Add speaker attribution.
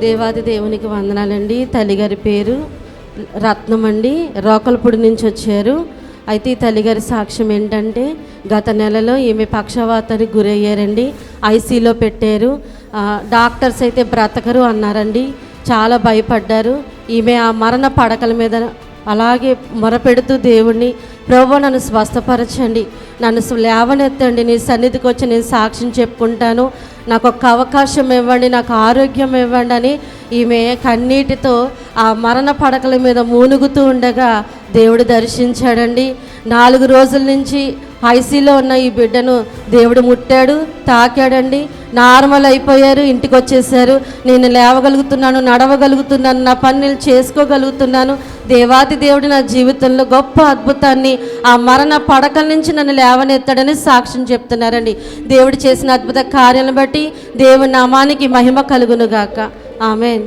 Speaker 1: దేవాది దేవునికి వందనాలండి. తల్లిగారి పేరు రత్నం అండి, రోకలపూడి నుంచి వచ్చారు. అయితే ఈ తల్లిగారి సాక్ష్యం ఏంటంటే, గత నెలలో ఈమె పక్షవాతానికి గురయ్యారండి. ఐసీలో పెట్టారు. డాక్టర్స్ అయితే బ్రతకరు అన్నారండి. చాలా భయపడ్డారు. ఈమె ఆ మరణ పడకల మీద అలాగే మొరపెడుతూ దేవుణ్ణి, ప్రభువా నన్ను స్వస్థపరచండి, నన్ను లేవనెత్తండి, నీ సన్నిధికి వచ్చి నేను సాక్ష్యం చెప్పుకుంటాను, నాకు ఒక అవకాశం ఇవ్వండి, నాకు ఆరోగ్యం ఇవ్వండి అని ఈమె కన్నీటితో ఆ మరణ పడకల మీద మూనుగుతూ ఉండగా దేవుడు దర్శించాడండి. 4 రోజుల నుంచి ఐసీలో ఉన్న ఈ బిడ్డను దేవుడు ముట్టాడు, తాకాడండి. నార్మల్ అయిపోయారు, ఇంటికి వచ్చేసారు. నేను లేవగలుగుతున్నాను, నడవగలుగుతున్నాను, నా పని నేను చేసుకోగలుగుతున్నాను. దేవాది దేవుడు నా జీవితంలో గొప్ప అద్భుతాన్ని ఆ మరణ పడకల నుంచి నన్ను లేవనెత్తాడని సాక్ష్యం చెప్తున్నారండి. దేవుడు చేసిన అద్భుత కార్యాలను బట్టి దేవుని నామానికి మహిమ కలుగునుగాక. ఆమేన్.